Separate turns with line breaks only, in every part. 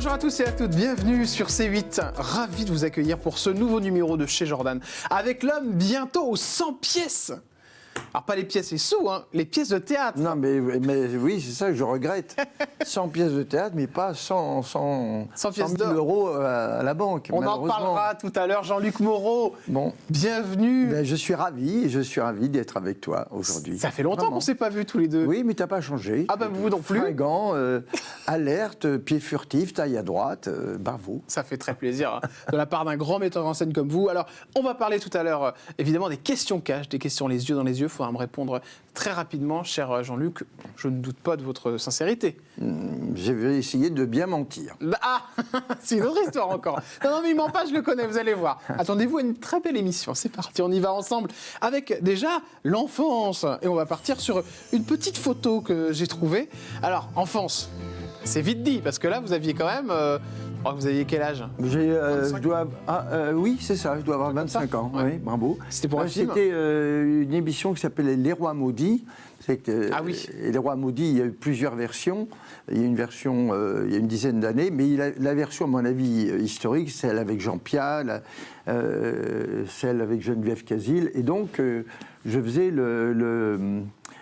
Bonjour à tous et à toutes, bienvenue sur C8. Ravi de vous accueillir pour ce nouveau numéro de chez Jordan. Avec l'homme bientôt aux 100 pièces. Alors pas les pièces et sous, hein, les pièces de théâtre.
Non, mais oui, c'est ça que je regrette. 100 pièces de théâtre, mais pas 100
pièces
000 euros à la banque.
On en parlera tout à l'heure. Jean-Luc Moreau,
bon.
Bienvenue.
Ben, je suis ravi d'être avec toi aujourd'hui.
Ça fait longtemps qu'on ne s'est pas vus tous les deux.
Oui, mais tu n'as pas changé.
Ah ben vous non plus.
Fringant, alerte, pied furtif, taille à droite, bravo.
Ça fait très plaisir hein, de la part d'un grand metteur en scène comme vous. Alors, on va parler tout à l'heure, évidemment, des questions cash, des questions les yeux dans les yeux. Il faudra me répondre très rapidement, cher Jean-Luc. Je ne doute pas de votre sincérité.
Je vais essayer de bien mentir.
Ah, c'est une autre histoire encore. Non, mais il ment pas, je le connais, vous allez voir. Attendez-vous à une très belle émission. C'est parti, on y va ensemble avec déjà l'enfance. Et on va partir sur une petite photo que j'ai trouvée. Alors, enfance, c'est vite dit, parce que là, vous aviez quand même... vous aviez quel âge?
Oui, c'est ça, je dois avoir 25 ans.
Ouais.
Oui, bravo.
C'était pour un film?
C'était une émission qui s'appelait Les Rois Maudits.
Ah oui.
Et Les Rois Maudits, il y a eu plusieurs versions. Il y a une version il y a une dizaine d'années, mais la version, à mon avis, historique, celle avec Jean Piat, celle avec Geneviève Casil. Et donc, je faisais le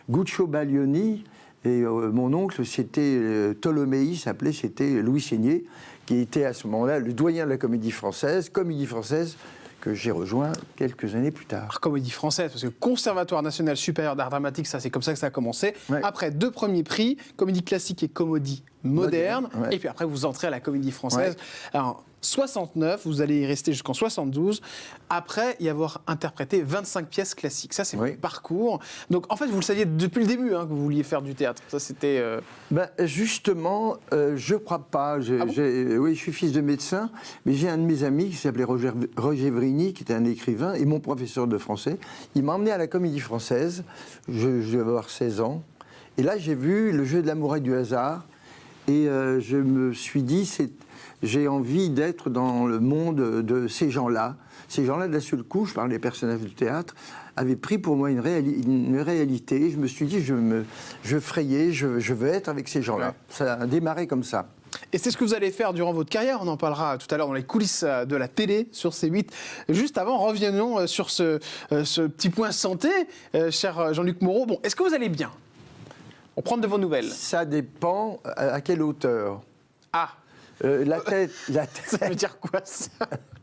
Guccio Baglioni. Et mon oncle, c'était Ptolémée, c'était Louis Seigné, qui était à ce moment-là le doyen de la comédie française que j'ai rejoint quelques années plus tard.
Alors, comédie française, parce que Conservatoire national supérieur d'art dramatique, ça c'est comme ça que ça a commencé. Ouais. Après, 2 premiers prix, comédie classique et comédie moderne. Ouais. Et puis après, vous entrez à la comédie française. Ouais. Alors, 69, vous allez y rester jusqu'en 72. Après y avoir interprété 25 pièces classiques. Ça, c'est votre parcours. Donc, en fait, vous le saviez depuis le début hein, que vous vouliez faire du théâtre. Ça, c'était...
Justement, je crois pas. Oui, je suis fils de médecin, mais j'ai un de mes amis qui s'appelait Roger Vrigny, qui était un écrivain, et mon professeur de français. Il m'a emmené à la Comédie Française. Je devais avoir 16 ans. Et là, j'ai vu Le jeu de l'amour et du hasard. Et je me suis dit, j'ai envie d'être dans le monde de ces gens-là. Ces gens-là, d'un seul coup, je parle des personnages du théâtre, avaient pris pour moi une réalité. Je me suis dit, je frayais, je veux être avec ces gens-là. Ouais. Ça a démarré comme ça.
Et c'est ce que vous allez faire durant votre carrière. On en parlera tout à l'heure dans les coulisses de la télé sur C8. Juste avant, revenons sur ce petit point santé, cher Jean-Luc Moreau. Bon, est-ce que vous allez bien? On prend de vos nouvelles.
Ça dépend à quelle hauteur.
Ah.
La tête.
Ça veut dire quoi, ça?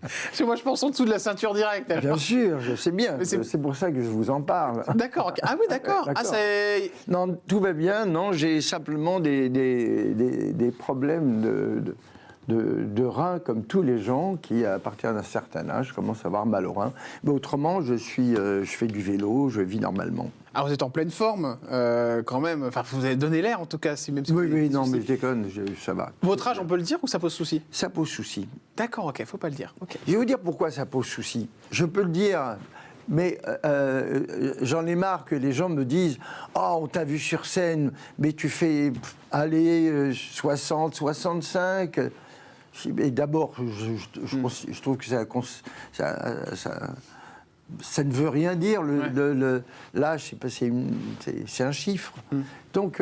Parce que moi, je pense en dessous de la ceinture directe. Alors.
Bien sûr, je sais bien. C'est pour ça que je vous en parle.
D'accord. Ah oui, d'accord. Ah,
non, tout va bien. Non, j'ai simplement des problèmes de reins, comme tous les gens qui, à partir d'un certain âge, commencent à avoir mal aux reins. Mais autrement, je fais du vélo, je vis normalement.
Alors vous êtes en pleine forme, quand même. Enfin, vous avez donné l'air, en tout cas. Même si
oui, non, mais je déconne, ça va.
Votre âge, on peut le dire ou ça pose souci?
Ça pose souci.
D'accord, ok, faut pas le dire. Okay.
Je vais vous dire pourquoi ça pose souci. Je peux le dire, mais j'en ai marre que les gens me disent « Oh, on t'a vu sur scène, mais tu fais, 60, 65 ». Et d'abord, je trouve que ça ne veut rien dire. L'âge, c'est un chiffre. Donc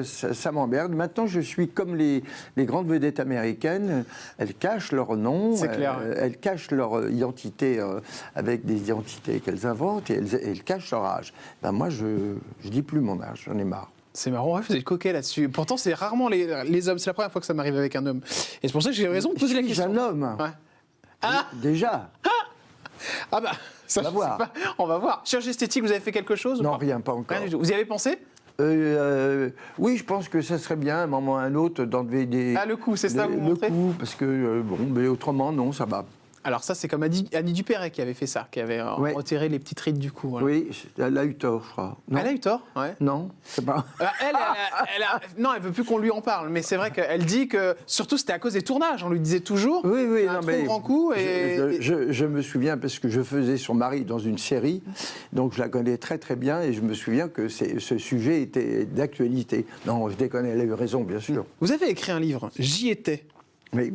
ça m'emmerde. Maintenant, je suis comme les grandes vedettes américaines. Elles cachent leur nom, elles cachent leur identité avec des identités qu'elles inventent et elles cachent leur âge. Ben moi, je ne dis plus mon âge, j'en ai marre.
C'est marrant, vous êtes coquet là-dessus. Pourtant, c'est rarement les hommes. C'est la première fois que ça m'arrive avec un homme. Et c'est pour ça que j'ai raison de poser la question.
Je suis un homme. Ouais. Ah déjà.
Ah bah, ça, on va voir. Chirurgie esthétique, vous avez fait quelque chose?
Non, rien, pas encore.
Rien du tout. Vous y avez pensé?
Oui, je pense que ça serait bien, à un moment ou à un autre, d'enlever des...
Ah, le cou, c'est ça, vous montrez?
Le cou, parce que, mais autrement, non, ça va.
Alors ça, c'est comme Annie Dupéret qui avait fait ça, qui avait retiré les petites rides du cou. Voilà.
Oui, elle a eu tort, je crois.
Non. Elle a eu tort, ouais.
Non, c'est pas...
Non, elle veut plus qu'on lui en parle, mais c'est vrai qu'elle dit que, surtout, c'était à cause des tournages, on lui disait toujours, un trop grand coup.
Je me souviens, parce que je faisais son mari dans une série, donc je la connais très très bien, et je me souviens que ce sujet était d'actualité. Non, je déconne, elle a eu raison, bien sûr.
Vous avez écrit un livre, J'y étais.
Oui.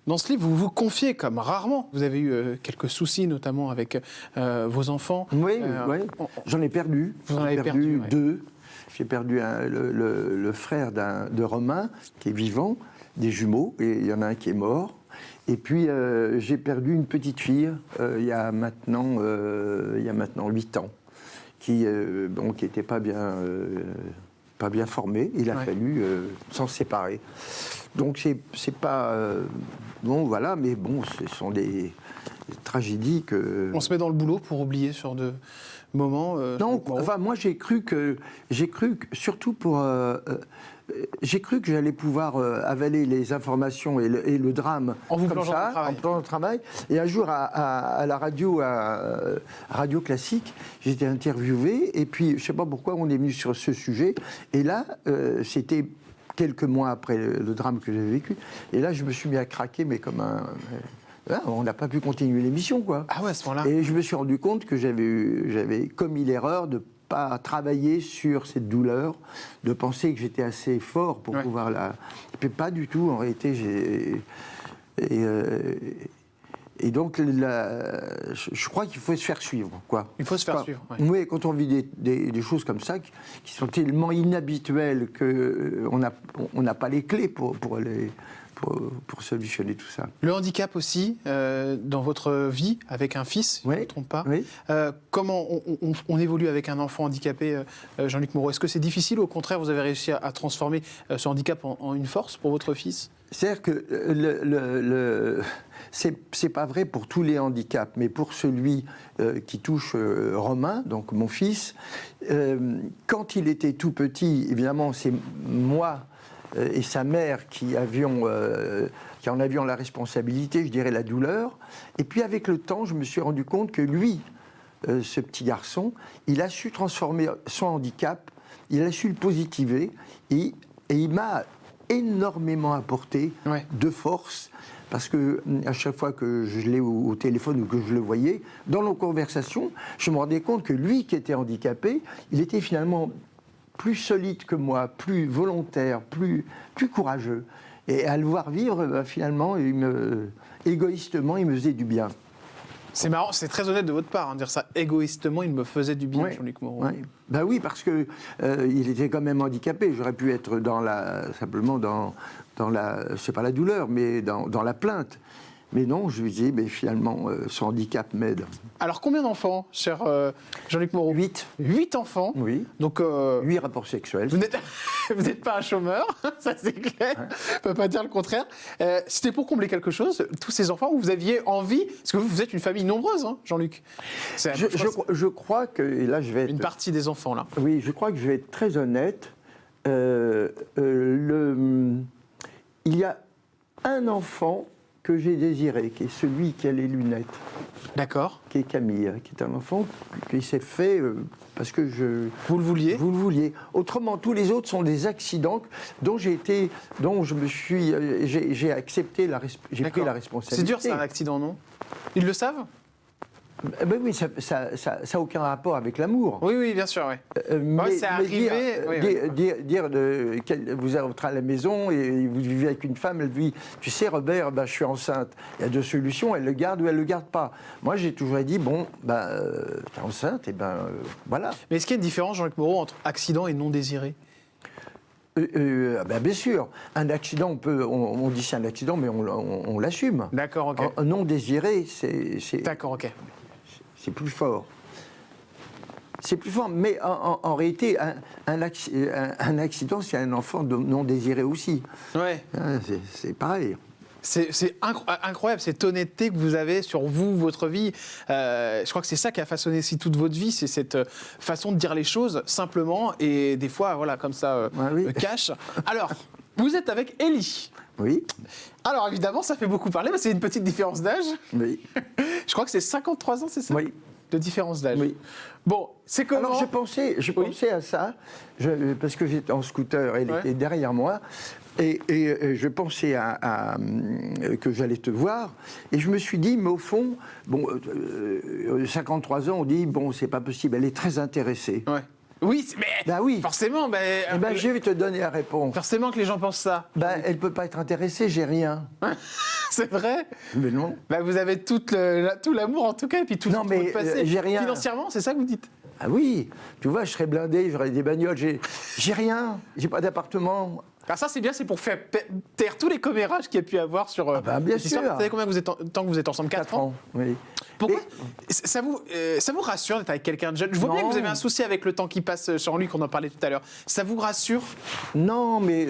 Dans ce livre, vous vous confiez comme rarement. Vous avez eu quelques soucis, notamment avec vos enfants.
Oui, oui. J'en ai perdu.
Vous en avez perdu
2. J'ai perdu le frère de Romain, qui est vivant, des jumeaux, et il y en a un qui est mort. Et puis, j'ai perdu une petite fille, il y a maintenant 8 ans, qui n'était pas bien formée. Il a fallu s'en séparer. Donc, c'est pas... bon, voilà, mais bon, ce sont des tragédies que...
On se met dans le boulot pour oublier sur de moments...
non, enfin, moi, j'ai cru que surtout pour... j'ai cru que j'allais pouvoir avaler les informations et le drame
en vous
comme
plongeant
ça,
dans le travail.
en plongeant dans le travail. Et un jour, à la radio, à Radio Classique, j'ai été interviewé. Et puis, je ne sais pas pourquoi, on est venu sur ce sujet. Et là, c'était quelques mois après le drame que j'avais vécu. Et là, je me suis mis à craquer, mais comme un... on n'a pas pu continuer l'émission, quoi.
Ah ouais, à ce moment-là.
Et je me suis rendu compte que j'avais commis l'erreur de pas travailler sur cette douleur, de penser que j'étais assez fort pour pouvoir la... Mais pas du tout, en réalité, et donc, je crois qu'il faut se faire suivre, quoi.
Il faut se faire suivre. Ouais.
Oui, quand on vit des choses comme ça, qui sont tellement inhabituelles qu'on n'a pas les clés pour solutionner tout ça.
Le handicap aussi, dans votre vie, avec un fils, si je ne me trompe pas.
Oui.
Comment on évolue avec un enfant handicapé, Jean-Luc Moreau? Est-ce que c'est difficile ou au contraire, vous avez réussi à transformer ce handicap en une force pour votre fils?
C'est-à-dire que c'est pas vrai pour tous les handicaps, mais pour celui qui touche Romain, donc mon fils, quand il était tout petit, évidemment, c'est moi et sa mère qui en avions la responsabilité, je dirais la douleur. Et puis avec le temps, je me suis rendu compte que lui, ce petit garçon, il a su transformer son handicap, il a su le positiver, et il m'a énormément apporté de force, parce que à chaque fois que je l'ai au téléphone ou que je le voyais, dans nos conversations, je me rendais compte que lui qui était handicapé, il était finalement plus solide que moi, plus volontaire, plus courageux. Et à le voir vivre, finalement, égoïstement, il me faisait du bien.
C'est marrant, c'est très honnête de votre part, dire ça égoïstement, il me faisait du bien, Jean-Luc Moreau.
Ben oui, parce que il était quand même handicapé. J'aurais pu être simplement dans la, c'est pas la douleur, mais dans la plainte. Mais non, je lui disais, finalement, son handicap m'aide.
Alors, combien d'enfants, cher Jean-Luc Moreau?
8.
8 enfants.
Oui.
Donc,
8 rapports sexuels.
Vous n'êtes pas un chômeur, ça c'est clair. On ne peut pas dire le contraire. C'était pour combler quelque chose, tous ces enfants, où vous aviez envie, parce que vous êtes une famille nombreuse, hein, Jean-Luc.
Je crois que, et là je vais être...
Une partie des enfants, là.
Oui, je crois que je vais être très honnête. Il y a un enfant que j'ai désiré, qui est celui qui a les lunettes.
D'accord.
Qui est Camille, qui est un enfant qui s'est fait parce que
Vous le vouliez?
Vous le vouliez. Autrement, tous les autres sont des accidents dont j'ai accepté j'ai pris la responsabilité.
C'est dur, c'est un accident, non? Ils le savent?
Ben oui, ça n'a aucun rapport avec l'amour.
Oui, bien sûr, oui.
Mais
c'est arrivé.
Dire vous entrez à la maison et vous vivez avec une femme, elle dit, tu sais Robert, je suis enceinte. Il y a deux solutions, elle le garde ou elle le garde pas. Moi j'ai toujours dit, t'es enceinte, et voilà.
Mais est-ce qu'il y a une différence, Jean-Luc Moreau, entre accident et non désiré?
Bien sûr, un accident, on dit c'est un accident, mais on l'assume.
D'accord, ok.
Un non désiré, c'est...
D'accord, ok.
C'est plus fort. C'est plus fort, mais en réalité, un accident, c'est un enfant non désiré aussi.
Ouais.
C'est pareil.
C'est incroyable, cette honnêteté que vous avez sur vous, votre vie. Je crois que c'est ça qui a façonné aussi toute votre vie, c'est cette façon de dire les choses simplement et des fois, voilà, comme ça, cash. Alors, vous êtes avec Élie.
Oui.
Alors évidemment, ça fait beaucoup parler, mais c'est une petite différence d'âge.
Oui.
Je crois que c'est 53 ans, c'est ça?
Oui.
De différence d'âge.
Oui.
Bon, c'est comment?
Alors je pensais à ça, parce que j'étais en scooter, elle était derrière moi, et je pensais que j'allais te voir, et je me suis dit, mais au fond, 53 ans, on dit, c'est pas possible, elle est très intéressée.
Ouais. Oui, mais forcément.
Je vais te donner la réponse.
Forcément que les gens pensent ça.
Elle peut pas être intéressée, j'ai rien.
C'est vrai?
Mais non.
Vous avez tout l'amour en tout cas, et puis tout le passé.
J'ai rien.
Financièrement, c'est ça que vous dites?
Ah oui, tu vois, je serais blindé, j'aurais des bagnoles, j'ai rien, j'ai pas d'appartement.
Ah, ça, c'est bien, c'est pour faire taire tous les commérages qu'il y a pu avoir sur.
Bien sûr.
Vous savez combien temps que vous êtes ensemble? 4 ans.
Oui.
Pourquoi ça vous rassure d'être avec quelqu'un de jeune? Je vois bien que vous avez un souci avec le temps qui passe, Jean-Luc, on en parlait tout à l'heure. Ça vous rassure?
Non, mais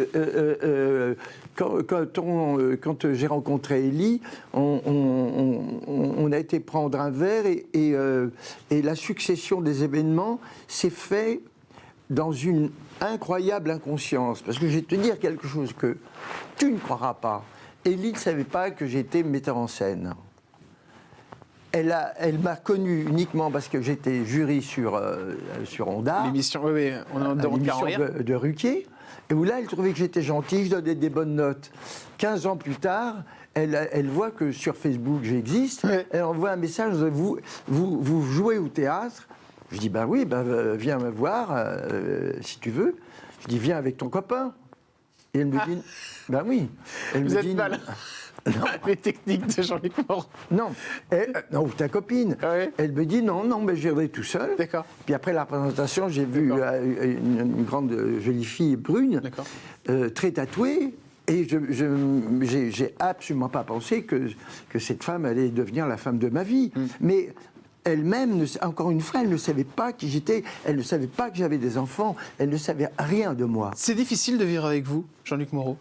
quand j'ai rencontré Élie, on a été prendre un verre et la succession des événements s'est faite dans une incroyable inconscience. Parce que je vais te dire quelque chose que tu ne croiras pas. Élie ne savait pas que j'étais metteur en scène. Elle m'a connu uniquement parce que j'étais jury sur Onda.
L'émission, oui, on est en
de Ruquier. Et où là, elle trouvait que j'étais gentil, je donnais des bonnes notes. 15 ans plus tard, elle voit que sur Facebook j'existe. Ouais. Elle envoie un message, vous jouez au théâtre? Je dis, ben oui, viens me voir si tu veux. Je dis, viens avec ton copain. Et elle me dit, ben oui.
Vous êtes mal. Non. Les techniques de Jean-Luc Moreau.
Non, ou ta copine. Ah oui. Elle me dit non, je viendrai tout seul.
D'accord.
Puis après la présentation, j'ai vu une grande jolie fille brune, très tatouée. Et j'ai absolument pas pensé que cette femme allait devenir la femme de ma vie. Mais elle-même, encore une fois, elle ne savait pas qui j'étais, elle ne savait pas que j'avais des enfants, elle ne savait rien de moi.
C'est difficile de vivre avec vous, Jean-Luc Moreau?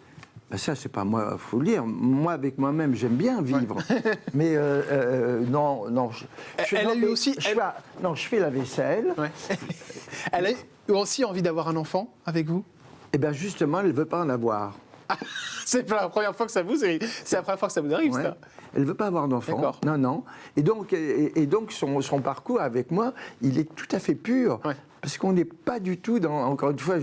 Ça, c'est pas moi, faut le dire. Moi, avec moi-même, j'aime bien vivre. Ouais. Mais non.
Elle a eu aussi.
Je fais la vaisselle. Ouais.
Elle a eu aussi envie d'avoir un enfant avec vous?
Eh bien, justement, elle ne veut pas en avoir.
C'est pas la première fois que ça vous arrive. C'est la première fois que ça vous arrive, ça.
Elle ne veut pas avoir d'enfant. Non. Et donc son parcours avec moi, il est tout à fait pur. Ouais. Parce qu'on n'est pas du tout dans... Encore une fois,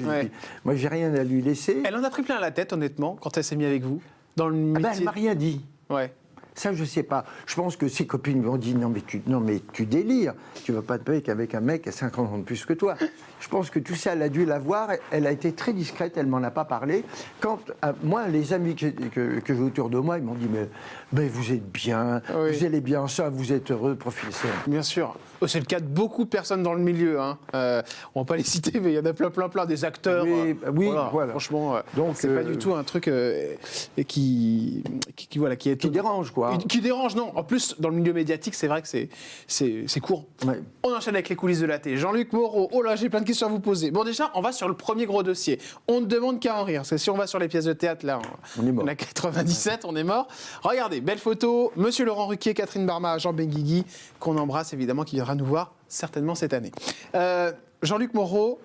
moi, j'ai rien à lui laisser.
Elle en a pris plein la tête, honnêtement, quand elle s'est mise avec vous, dans le métier.
Elle m'a rien dit.
Ouais.
Ça, je ne sais pas. Je pense que ses copines lui ont dit non, mais tu délires. Tu ne vas pas te payer qu'avec un mec à 50 ans de plus que toi. Je pense que tout ça, elle a dû l'avoir. Elle a été très discrète, elle ne m'en a pas parlé. Quand, moi, les amis que j'ai autour de moi, ils m'ont dit mais vous êtes bien, vous allez bien, ça, vous êtes heureux, professeur.
Bien sûr. C'est le cas de beaucoup de personnes dans le milieu. Hein. On ne va pas les citer, mais il y en a plein, des acteurs.
Voilà.
Franchement, donc c'est pas du tout un truc qui
dérange, quoi.
Qui dérange, non. En plus, dans le milieu médiatique, c'est vrai que c'est court. Ouais. On enchaîne avec les coulisses de la télé. Jean-Luc Moreau, oh là, j'ai plein de questions à vous poser. Bon, déjà, on va sur le premier gros dossier. On ne demande qu'à en rire. Parce que si on va sur les pièces de théâtre, là,
on est mort.
On a 97, on est mort. Regardez, belle photo. Monsieur Laurent Ruquier, Catherine Barma, Jean Benguigui, qu'on embrasse évidemment, qui viendra nous voir certainement cette année. Jean-Luc Moreau,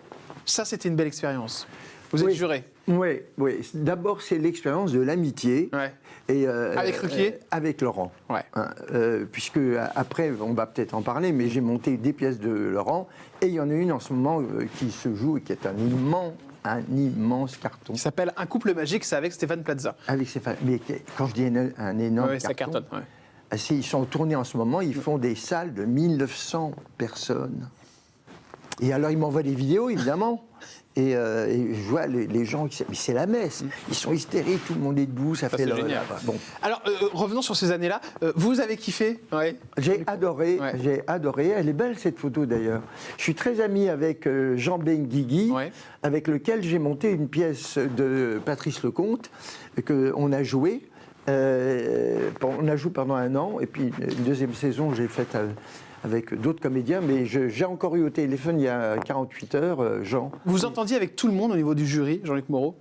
ça, c'était une belle expérience. Vous êtes juré.
Oui. D'abord, c'est l'expérience de l'amitié.
Ouais.
Et,
avec Ruquier
avec Laurent.
Ouais.
Puisque, après, on va peut-être en parler, mais j'ai monté des pièces de Laurent. Et il y en a une en ce moment qui se joue et qui est un immense carton.
Qui s'appelle Un couple magique, c'est avec Stéphane Plaza.
Avec Stéphane. Mais quand je dis un énorme carton.
Ça cartonne,
ils sont tournés en ce moment, ils font des salles de 1900 personnes. Et alors, ils m'envoient des vidéos, évidemment. Et je vois les gens, mais c'est la messe. Ils sont hystériques, tout le monde est debout, ça fait
génial.
Bon.
Alors, revenons sur ces années-là. Vous avez kiffé?
J'ai adoré. Elle est belle, cette photo, d'ailleurs. Je suis très ami avec Jean Benguigui, avec lequel j'ai monté une pièce de Patrice Lecomte, qu'on a jouée. On a joué pendant 1 an, et puis une deuxième saison, j'ai faite avec d'autres comédiens, mais j'ai encore eu au téléphone il y a 48 heures, Jean.
Vous entendiez avec tout le monde au niveau du jury, Jean-Luc Moreau?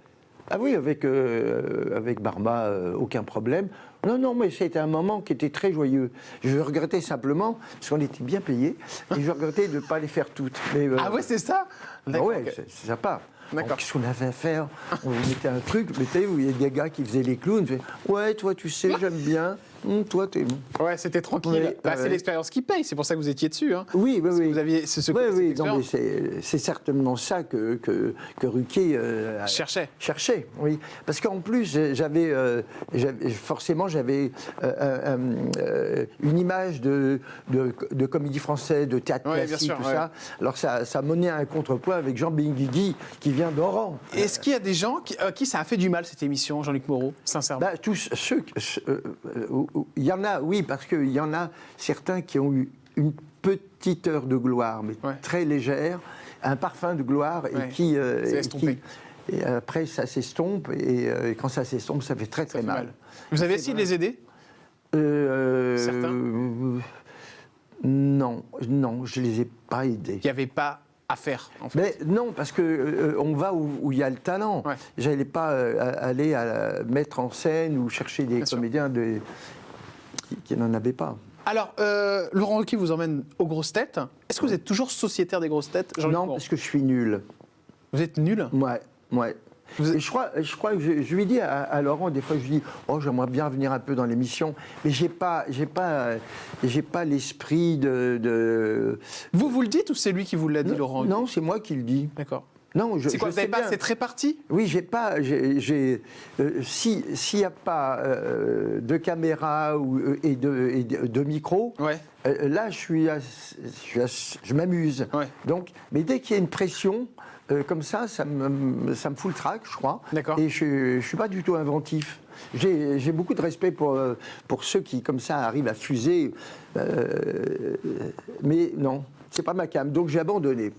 Ah oui, avec Barma, aucun problème. Non, mais c'était un moment qui était très joyeux. Je regrettais simplement, parce qu'on était bien payés, et je regrettais de ne pas les faire toutes. Mais,
ah ouais, c'est ça?
C'est sympa. Qu'est-ce qu'on avait à faire? On mettait un truc, où il y a des gars qui faisaient les clowns. Ouais, toi, tu sais, j'aime bien. Toi, t'es...
Ouais, c'était tranquille. C'est l'expérience qui paye. C'est pour ça que vous étiez dessus. Hein.
Oui.
Vous aviez
non, mais c'est certainement ça que Ruquier cherchait. Oui. Parce qu'en plus, forcément, j'avais une image de comédie française, de théâtre classique, tout ça. Alors, ça menait à un contrepoint avec Jean Benguigui, qui vient d'Oran.
Est-ce qu'il y a des gens qui ça a fait du mal, cette émission, Jean-Luc Moreau, sincèrement?
Tous ceux... Il y en a, oui, parce qu'il y en a certains qui ont eu une petite heure de gloire, mais très légère, un parfum de gloire, et qui... et après, ça s'estompe, et quand ça s'estompe, ça fait très mal.
Vous avez essayé de les aider certains
Non, je ne les ai pas aidés.
Il n'y avait pas à faire, en fait.
Mais non, parce qu'on va où il y a le talent. Je n'allais pas aller mettre en scène ou chercher des comédiens qui n'en avaient pas.
Alors, Laurent Ruquier vous emmène aux grosses têtes. Est-ce que vous êtes toujours sociétaire des grosses têtes, Jean-Luc
Non,
Moreau?
parce que je suis nul.
Vous êtes nul?
Ouais. Et je crois que je lui dis à Laurent, des fois je lui dis, oh, j'aimerais bien venir un peu dans l'émission, mais j'ai pas l'esprit de...
Vous le dites ou c'est lui qui vous l'a dit, Laurent Ruquier?
Non, c'est moi qui le dis.
D'accord.
Non,
c'est quoi, vous n'avez pas assez de répartis?
Oui, j'ai pas. S'il n'y a pas de caméra et de micro, là, je m'amuse. Donc, mais dès qu'il y a une pression comme ça me fout le trac, je crois.
D'accord.
Et je ne suis pas du tout inventif. J'ai beaucoup de respect pour ceux qui, comme ça, arrivent à fuser. Mais non, c'est pas ma came. Donc, j'ai abandonné.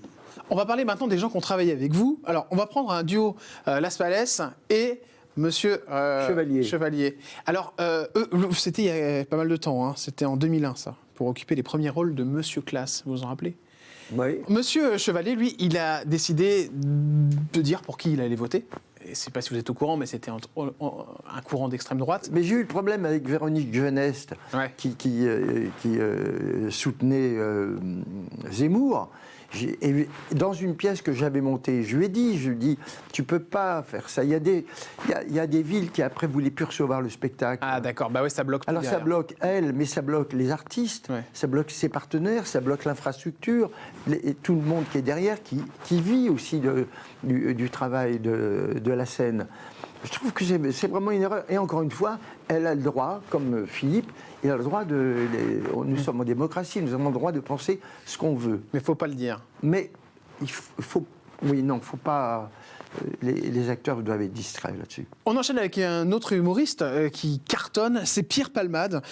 On va parler maintenant des gens qui ont travaillé avec vous. Alors, on va prendre un duo Las Palès et Monsieur Chevalier. Alors, c'était il y a pas mal de temps, hein. C'était en 2001, ça, pour occuper les premiers rôles de Monsieur Classe. Vous vous en rappelez?
Oui.
Monsieur Chevalier, lui, il a décidé de dire pour qui il allait voter. Je ne sais pas si vous êtes au courant, mais c'était un courant d'extrême droite.
Mais j'ai eu le problème avec Véronique Jeuneste, qui soutenait Zemmour. Et dans une pièce que j'avais montée, je lui ai dit, tu peux pas faire ça. Il y a des villes qui après voulaient plus recevoir le spectacle.
Ah d'accord, bah ouais, ça bloque tout.
Alors
derrière.
ça bloque elle, mais ça bloque les artistes, ça bloque ses partenaires, ça bloque l'infrastructure, et tout le monde qui est derrière, qui vit aussi du travail de la scène. Je trouve que c'est vraiment une erreur. Et encore une fois, elle a le droit, comme Philippe, il a le droit nous sommes en démocratie, nous avons le droit de penser ce qu'on veut.
Mais il ne faut pas le dire.
Mais il faut pas... Les acteurs doivent être distraits là-dessus.
On enchaîne avec un autre humoriste qui cartonne, c'est Pierre Palmade.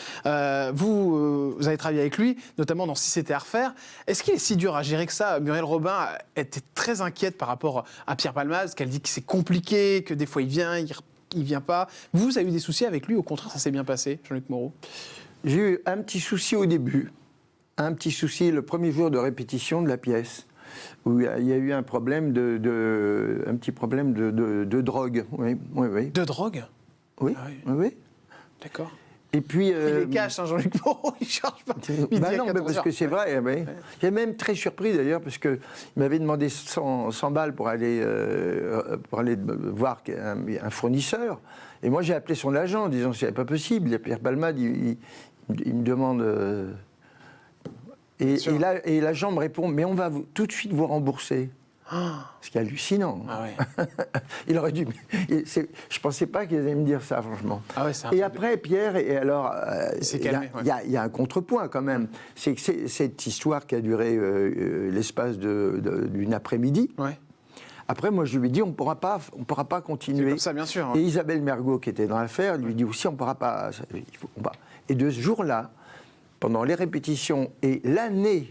Vous avez travaillé avec lui, notamment dans Si c'était à refaire. Est-ce qu'il est si dur à gérer que ça? Muriel Robin était très inquiète par rapport à Pierre Palmade, parce qu'elle dit que c'est compliqué, que des fois il vient, il vient pas. Vous avez eu des soucis avec lui? Au contraire, ça s'est bien passé, Jean-Luc Moreau?
J'ai eu un petit souci au début. Un petit souci le premier jour de répétition de la pièce, où il y a eu un petit problème de drogue. Oui.
De drogue?
Oui.
Ah
oui.
D'accord.
Et puis,
il les cache, hein, Jean-Luc Moreau, il ne charge pas.
Non, mais parce que c'est vrai. Oui. J'étais même très surpris d'ailleurs, parce qu'il m'avait demandé 100 balles pour aller voir un fournisseur. Et moi, j'ai appelé son agent en disant que ce n'est pas possible. Il y a Pierre Palmade, il me demande... Et l'agent me répond, mais on va tout de suite vous rembourser. Ce qui est hallucinant.
Ah ouais.
Il aurait dû... je ne pensais pas qu'il allait me dire ça, franchement.
Ah ouais,
et après, Pierre, il y a un contrepoint quand même. C'est que cette histoire qui a duré l'espace d'une après-midi.
Ouais.
Après, moi, je lui ai dit, on ne pourra pas continuer.
C'est comme ça, bien sûr. Hein.
Et Isabelle Mergo, qui était dans l'affaire, lui dit aussi, on ne pourra pas... Et de ce jour-là, pendant les répétitions et l'année,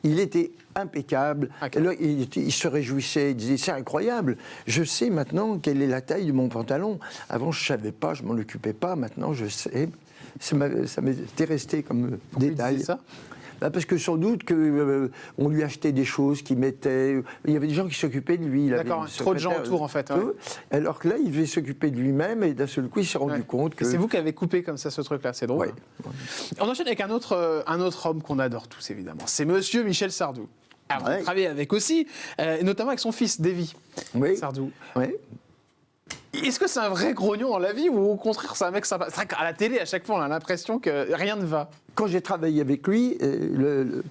il était impeccable. Okay. Là, il se réjouissait, il disait, c'est incroyable, je sais maintenant quelle est la taille de mon pantalon. Avant, je ne savais pas, je ne m'en occupais pas, maintenant, je sais. Ça m'était resté comme détail.
Ça
parce que sans doute qu'on lui achetait des choses qu'il mettait. Il y avait des gens qui s'occupaient de lui.
D'accord, trop de gens autour en fait. Ouais.
Alors que là, il devait s'occuper de lui-même et d'un seul coup, il s'est rendu compte que.
C'est vous qui avez coupé comme ça ce truc-là, c'est drôle.
Ouais.
Hein. On enchaîne avec un autre homme qu'on adore tous évidemment. C'est Monsieur Michel Sardou. Alors, vous travaillez avec aussi, notamment avec son fils, Davy Sardou.
Oui.
Est-ce que c'est un vrai grognon dans la vie ou au contraire c'est un mec sympa? C'est vrai qu'à la télé, à chaque fois, on a l'impression que rien ne va.
Quand j'ai travaillé avec lui,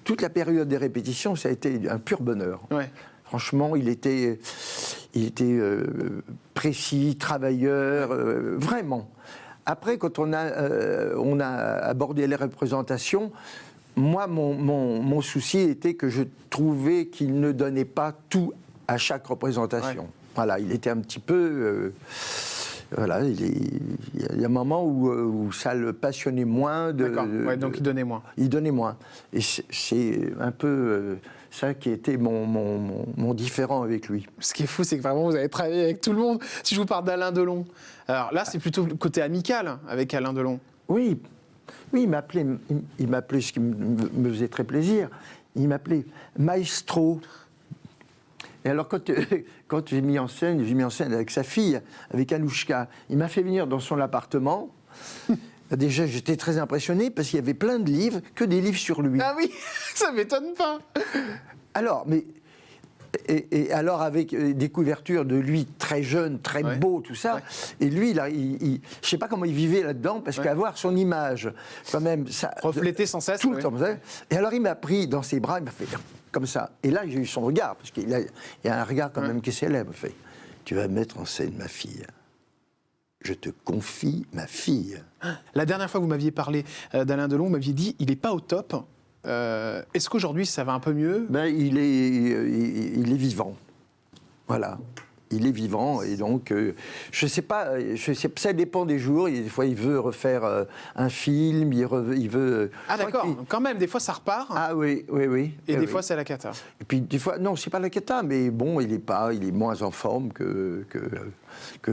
toute la période des répétitions, ça a été un pur bonheur.
Ouais.
Franchement, il était précis, travailleur, vraiment. Après, quand on a abordé les représentations, moi, mon souci était que je trouvais qu'il ne donnait pas tout à chaque représentation. Ouais. Voilà, il était un petit peu... voilà, il y a un moment où ça le passionnait moins.
D'accord, donc il donnait moins.
Il donnait moins. Et c'est un peu ça qui était mon différent avec lui.
Ce qui est fou, c'est que vraiment, vous avez travaillé avec tout le monde. Si je vous parle d'Alain Delon, alors là, c'est plutôt le côté amical avec Alain Delon.
Oui, il m'appelait, ce qui me faisait très plaisir, il m'appelait Maestro. Et alors, quand j'ai mis en scène avec sa fille, avec Anouchka, il m'a fait venir dans son appartement. Déjà, j'étais très impressionné parce qu'il y avait plein de livres, que des livres sur lui.
Ah oui, ça m'étonne pas.
Alors, et alors avec des couvertures de lui très jeune, très beau, tout ça. Ouais. Et lui, là, je sais pas comment il vivait là-dedans, parce qu'avoir son image, quand même, ça
refléter sans cesse.
Tout le temps. Et alors, il m'a pris dans ses bras, il m'a fait comme ça. Et là, j'ai eu son regard, parce qu'il y a un regard quand même qui est célèbre. Il fait, tu vas mettre en scène ma fille. Je te confie ma fille.
La dernière fois que vous m'aviez parlé d'Alain Delon, vous m'aviez dit, il n'est pas au top. Est-ce qu'aujourd'hui, ça va un peu mieux ?
Il est vivant. Voilà. Il est vivant et donc, je sais pas, ça dépend des jours. Des fois, il veut refaire un film, il veut...
Ah d'accord, quand même, des fois ça repart.
Ah oui.
Et des fois c'est la cata.
Et puis des fois, non, c'est pas la cata, mais bon, il est moins en forme que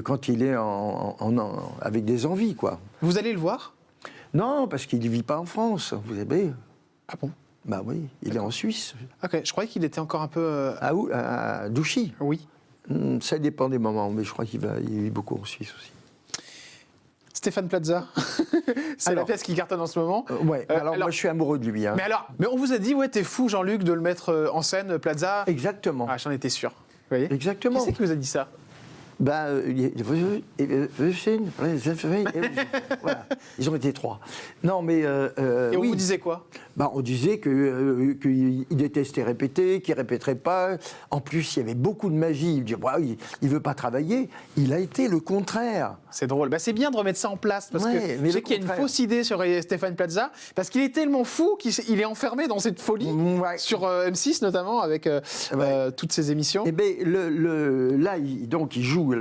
quand il est avec des envies, quoi.
Vous allez le voir ?
Non, parce qu'il ne vit pas en France, vous savez.
Ah bon ?
Bah oui, il est en Suisse.
Ok, je croyais qu'il était encore un peu...
À Douchy.
Oui.
Ça dépend des moments, mais je crois qu'il vit beaucoup en Suisse aussi.
Stéphane Plaza, c'est la pièce qui cartonne en ce moment.
Alors moi je suis amoureux de lui. Hein.
Mais on vous a dit, t'es fou Jean-Luc de le mettre en scène, Plaza.
Exactement.
Ah, j'en étais sûr. Vous voyez ?
Exactement.
Qui c'est qui vous a dit ça ?
Voilà. Ils ont été 3. Non, mais...
Et on vous disait quoi ?
On disait qu'il détestait répéter, qu'il ne répéterait pas. En plus, il y avait beaucoup de magie. Il disait, il ne veut pas travailler. Il a été le contraire.
C'est drôle. C'est bien de remettre ça en place, parce que je sais qu'il y a une fausse idée sur Stéphane Plaza, parce qu'il est tellement fou qu'il est enfermé dans cette folie, sur M6 notamment, avec toutes ces émissions.
Eh bien, là, il joue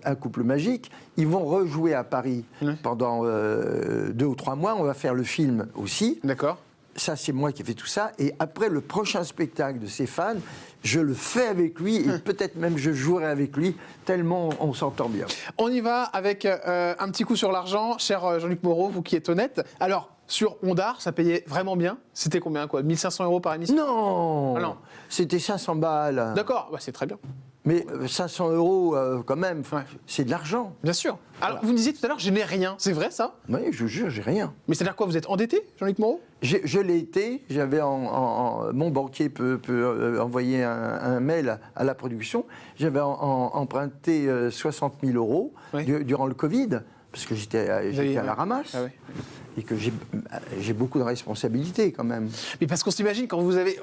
un couple magique. Ils vont rejouer à Paris pendant 2 ou 3 mois. On va faire le film aussi.
D'accord.
Ça, c'est moi qui ai fait tout ça. Et après le prochain spectacle de Stéphane, je le fais avec lui et peut-être même je jouerai avec lui, tellement on s'entend bien.
On y va avec un petit coup sur l'argent. Cher Jean-Luc Moreau, vous qui êtes honnête. Alors, sur Ondar, ça payait vraiment bien. C'était combien, 1500 € par émission ?
Non, c'était 500 balles.
D'accord, c'est très bien.
Mais 500 € quand même, c'est de l'argent.
Bien sûr. Alors, vous me disiez tout à l'heure, je n'ai rien. C'est vrai, ça ?
Oui, je vous jure, j'ai rien.
Mais c'est-à-dire quoi ? Vous êtes endetté, Jean-Luc Moreau ?
Je l'ai été. J'avais mon banquier peut envoyer un mail à la production. J'avais emprunté 60 000 € durant le Covid, parce que j'étais à la ramasse. Ah, et que j'ai beaucoup de responsabilités quand même.
Mais parce qu'on s'imagine, quand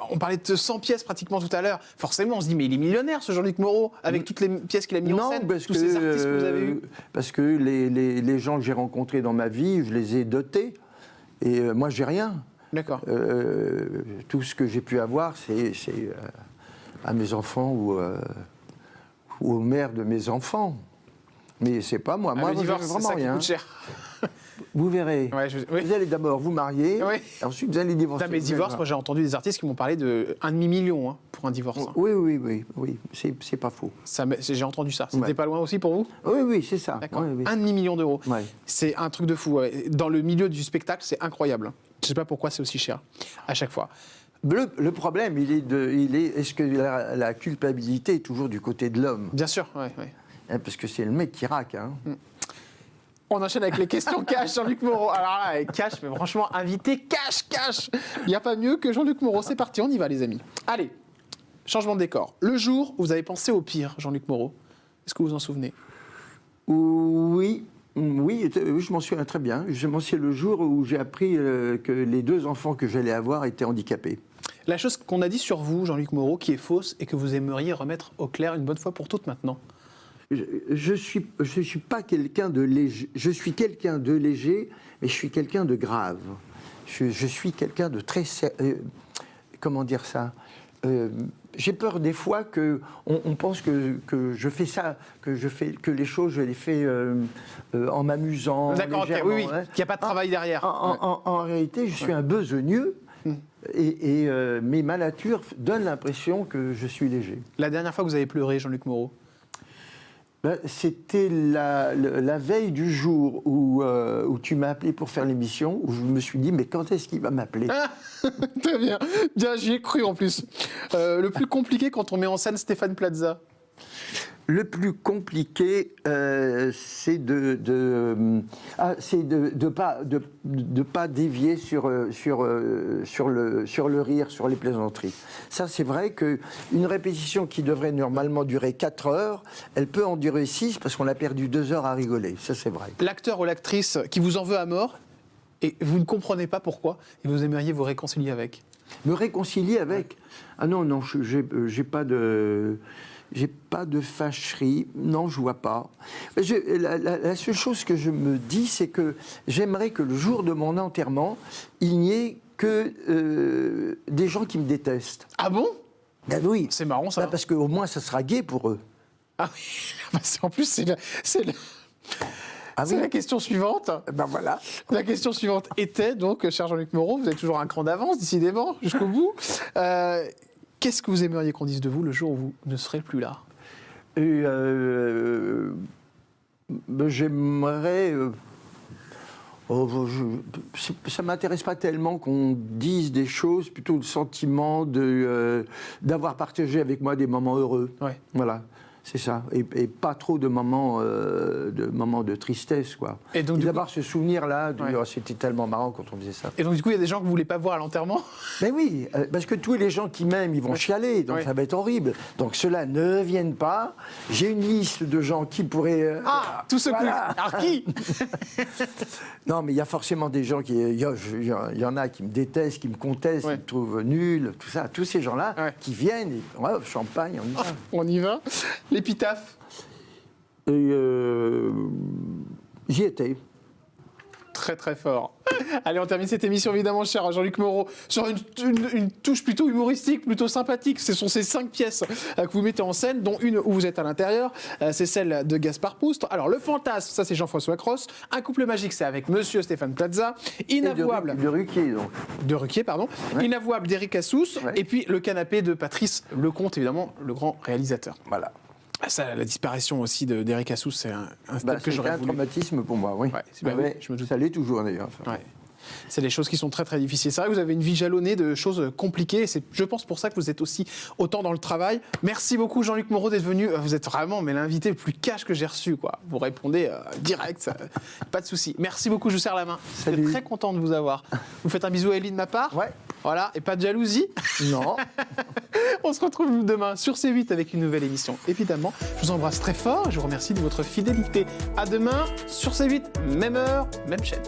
on parlait de 100 pièces pratiquement tout à l'heure, forcément on se dit, mais il est millionnaire ce Jean-Luc Moreau, avec toutes les pièces qu'il a mis en scène, tous ces artistes que vous avez eus.
Parce que les gens que j'ai rencontrés dans ma vie, je les ai dotés, et moi j'ai rien.
D'accord.
Tout ce que j'ai pu avoir, c'est à mes enfants ou aux mères de mes enfants. Mais c'est pas moi. Moi,
le divorce,
vraiment
c'est ça
rien.
Qui coûte cher.
Vous verrez. Vous allez d'abord vous marier, et ensuite vous allez divorcer.
Mais divorce, moi j'ai entendu des artistes qui m'ont parlé de 1,5 million pour un divorce.
Oui, c'est pas faux.
J'ai entendu ça. C'était pas loin aussi pour vous ?
Oui, c'est ça.
D'accord. 1,5 million d'euros. C'est un truc de fou. Dans le milieu du spectacle, c'est incroyable. Je sais pas pourquoi c'est aussi cher à chaque fois.
Le problème, est-ce que la culpabilité est toujours du côté de l'homme ?
Bien sûr, oui.
Parce que c'est le mec qui raque.
On enchaîne avec les questions cash, Jean-Luc Moreau. Alors là, cash, mais franchement, invité cash. Il n'y a pas mieux que Jean-Luc Moreau. C'est parti, on y va, les amis. Allez, changement de décor. Le jour où vous avez pensé au pire, Jean-Luc Moreau, est-ce que vous vous en souvenez ?
Oui, je m'en souviens très bien. C'est le jour où j'ai appris que les 2 enfants que j'allais avoir étaient handicapés.
La chose qu'on a dit sur vous, Jean-Luc Moreau, qui est fausse et que vous aimeriez remettre au clair une bonne fois pour toutes maintenant.
Je suis pas quelqu'un de léger. Je suis quelqu'un de léger, mais je suis quelqu'un de grave. Je suis quelqu'un de très... comment dire ça ? j'ai peur des fois qu'on pense que je fais ça, que les choses, je les fais en m'amusant.
D'accord, ok, oui, qu'il n'y a pas de travail derrière.
En réalité, je suis un besogneux. Et mes malatures donnent l'impression que je suis léger.
La dernière fois que vous avez pleuré, Jean-Luc Moreau?
C'était la veille du jour où tu m'as appelé pour faire l'émission, où je me suis dit, mais quand est-ce qu'il va m'appeler?
Très bien. Bien, j'y ai cru en plus. Le plus compliqué quand on met en scène Stéphane Plaza?
Le plus compliqué, c'est de pas dévier sur le rire, sur les plaisanteries. Ça, c'est vrai qu'une répétition qui devrait normalement durer 4 heures, elle peut en durer 6 parce qu'on a perdu 2 heures à rigoler. Ça, c'est vrai.
L'acteur ou l'actrice qui vous en veut à mort, et vous ne comprenez pas pourquoi, et vous aimeriez vous réconcilier avec?
Me réconcilier avec? Ah non, j'ai pas de... J'ai pas de fâcherie, non, je vois pas. La seule chose que je me dis, c'est que j'aimerais que le jour de mon enterrement, il n'y ait que des gens qui me détestent.
Ah bon?
Ben oui.
C'est marrant ça.
Ben parce qu'au moins, ça sera gai pour eux.
Ah oui, en plus, c'est la question suivante.
Ben voilà.
La question suivante était donc, cher Jean-Luc Moreau, vous avez toujours un cran d'avance, décidément, jusqu'au bout. Qu'est-ce que vous aimeriez qu'on dise de vous le jour où vous ne serez plus là?
J'aimerais... ça ne m'intéresse pas tellement qu'on dise des choses, plutôt le sentiment d'avoir partagé avec moi des moments heureux.
Ouais.
Voilà. C'est ça, et pas trop de moments de tristesse, quoi.
Et donc,
d'avoir ce souvenir-là,
ouais.
Oh, c'était tellement marrant quand on faisait ça.
Et donc, du coup, il y a des gens que vous ne voulez pas voir à l'enterrement?
Mais oui, parce que tous les gens qui m'aiment, ils vont chialer, donc ça va être horrible. Donc ceux-là ne viennent pas. J'ai une liste de gens qui pourraient...
tout ce
voilà.
Alors qui?
Non, mais il y a forcément des gens il y en a qui me détestent, qui me contestent, qui me trouvent nul, tout ça. Tous ces gens-là qui viennent, et, champagne, on y va.
On y va. L'épitaphe?
J'y étais.
Très très fort. Allez, on termine cette émission évidemment, cher Jean-Luc Moreau, sur une touche plutôt humoristique, plutôt sympathique. Ce sont ces 5 pièces que vous mettez en scène, dont une où vous êtes à l'intérieur. C'est celle de Gaspard Proust. Alors, Le Fantasme, ça c'est Jean-François Cross. Un couple magique, c'est avec Monsieur Stéphane Plaza. Inavouable.
De Ruquier, donc.
De Ruquier, pardon. Ouais. Inavouable d'Éric Assous. Ouais. Et puis Le Canapé de Patrice Lecomte, évidemment, le grand réalisateur.
Voilà.
Ça, la disparition aussi d'Éric Assous, c'est un step que j'aurais voulu.
C'est un traumatisme pour moi, oui.
Ouais, je me doute.
Ça l'est toujours d'ailleurs.
Ouais. C'est des choses qui sont très très difficiles. C'est vrai que vous avez une vie jalonnée de choses compliquées. C'est, je pense, pour ça que vous êtes aussi autant dans le travail. Merci beaucoup Jean-Luc Moreau d'être venu. Vous êtes vraiment l'invité le plus cash que j'ai reçu, quoi. Vous répondez direct, pas de souci. Merci beaucoup, je vous serre la main. Je suis très content de vous avoir. Vous faites un bisou à Elie de ma part.
Ouais.
Voilà, et pas de jalousie.
Non.
On se retrouve demain sur C8 avec une nouvelle émission. Évidemment, je vous embrasse très fort. Je vous remercie de votre fidélité. À demain sur C8, même heure, même chaîne.